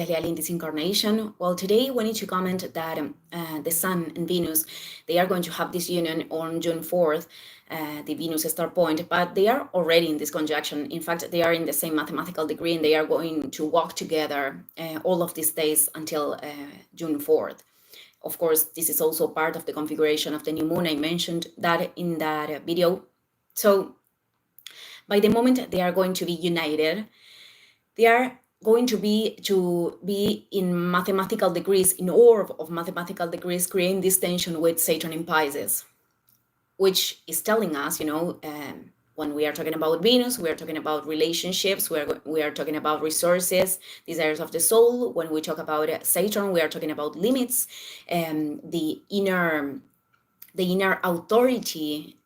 in this incarnation? Well, today we need to comment that the Sun and Venus, they are going to have this union on June 4th, the Venus star point, but they are already in this conjunction. In fact, they are in the same mathematical degree, and they are going to walk together all of these days until June 4th. Of course, this is also part of the configuration of the new moon. I mentioned that in that video. So by the moment they are going to be united, they are going to be in mathematical degrees, in orb of mathematical degrees, creating this tension with Saturn in Pisces, which is telling us, when we are talking about Venus, we are talking about relationships, we are talking about resources, desires of the soul. When we talk about Saturn, we are talking about limits, the inner authority.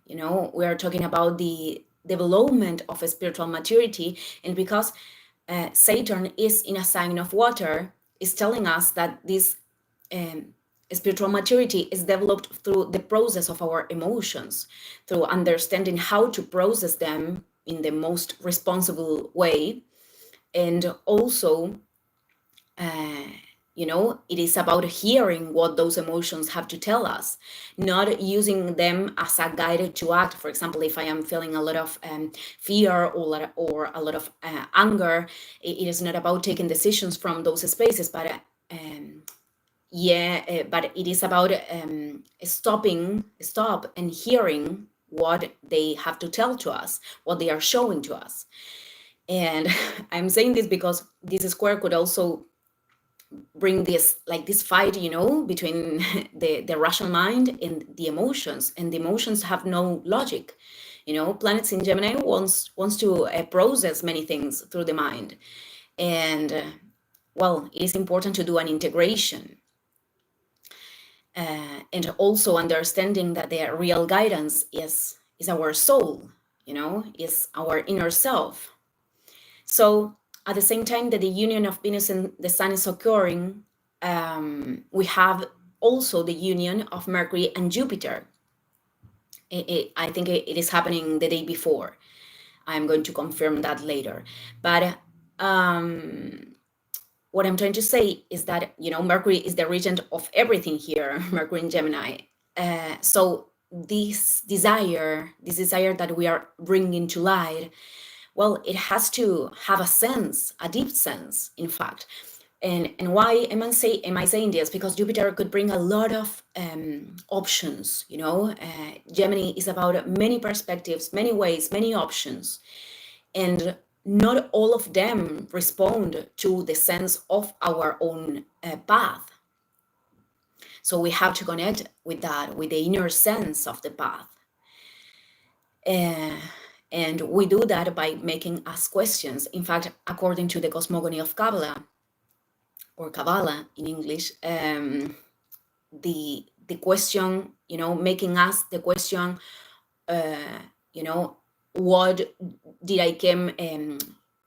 We are talking about the development of a spiritual maturity, and because Saturn is in a sign of water, is telling us that this spiritual maturity is developed through the process of our emotions, through understanding how to process them in the most responsible way, and also it is about hearing what those emotions have to tell us, not using them as a guide to act. For example, if I am feeling a lot of fear or a lot of anger, it is not about taking decisions from those spaces, but but it is about stop and hearing what they have to tell to us, what they are showing to us. And I'm saying this because this square could also bring this fight, between the rational mind and the emotions, and the emotions have no logic. Planets in Gemini wants to process many things through the mind, and well, it is important to do an integration, and also understanding that the real guidance is our soul, is our inner self. So at the same time that the union of Venus and the Sun is occurring, we have also the union of Mercury and Jupiter. I think it is happening the day before. I'm going to confirm that later. But what I'm trying to say is that, Mercury is the regent of everything here, Mercury in Gemini. So this desire that we are bringing to light, well, it has to have a deep sense, in fact. And why am I saying this? Because Jupiter could bring a lot of options. Gemini is about many perspectives, many ways, many options, and not all of them respond to the sense of our own path. So we have to connect with that, with the inner sense of the path. And we do that by making us questions. In fact, according to the cosmogony of Kabbalah, or Kabbalah in English, the question, making us the question, what did I come,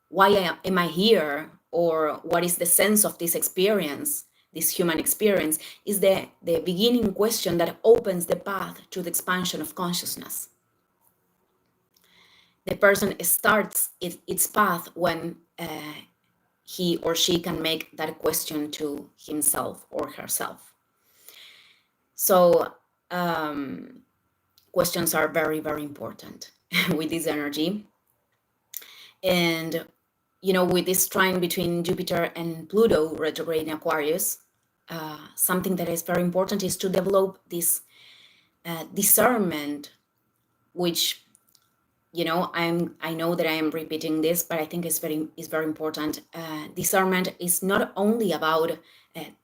why am I here, or what is the sense of this experience, this human experience, is the beginning question that opens the path to the expansion of consciousness. The person starts its path when he or she can make that question to himself or herself. So questions are very, very important with this energy. And, with this trine between Jupiter and Pluto retrograde in Aquarius, something that is very important is to develop this discernment, which, I know that I am repeating this, but I think it's very important. Discernment is not only about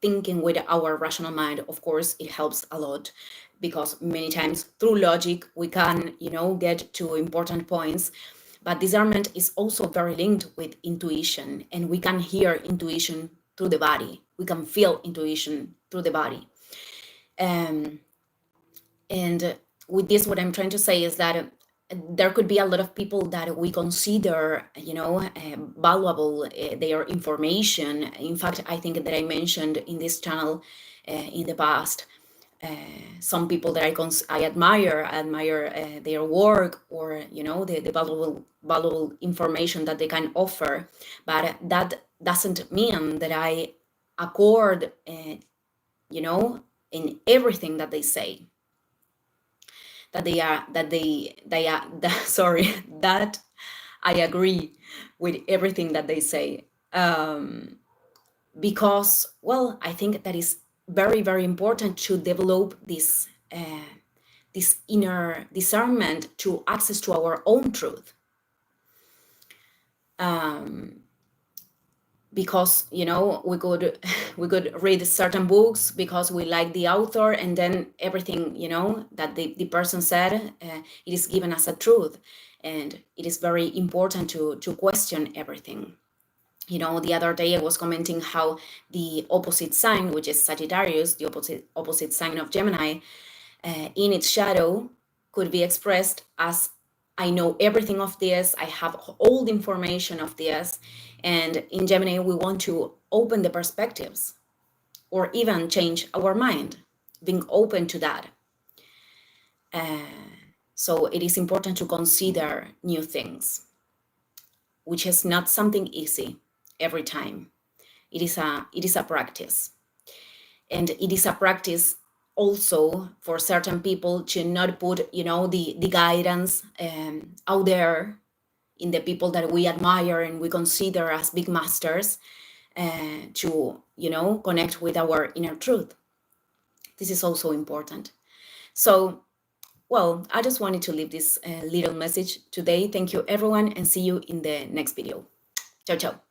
thinking with our rational mind. Of course, it helps a lot, because many times through logic we can, get to important points. But discernment is also very linked with intuition, and we can hear intuition through the body. We can feel intuition through the body. And with this, what I'm trying to say is that there could be a lot of people that we consider, valuable, their information. In fact, I think that I mentioned in this channel in the past, some people that I admire their work, or the valuable information that they can offer, but that doesn't mean that I accord, you know, in everything that they say. Sorry, that I agree with everything that they say. Because, well, I think that is very, very important to develop this inner discernment to access to our own truth. Because, you know, we could read certain books because we like the author, and then everything, you know, that the person said, it is given as a truth, and it is very important to question everything. You know, the other day I was commenting how the opposite sign, which is Sagittarius, the opposite sign of Gemini, in its shadow could be expressed as, I know everything of this, I have all the information of this. And in Gemini, we want to open the perspectives or even change our mind, being open to that. So it is important to consider new things, which is not something easy every time. It is a practice. And it is a practice also for certain people to not put, you know, the guidance out there in the people that we admire and we consider as big masters, to, you know, connect with our inner truth. This is also important. So, well, I just wanted to leave this little message today. Thank you, everyone, and see you in the next video. Ciao, ciao.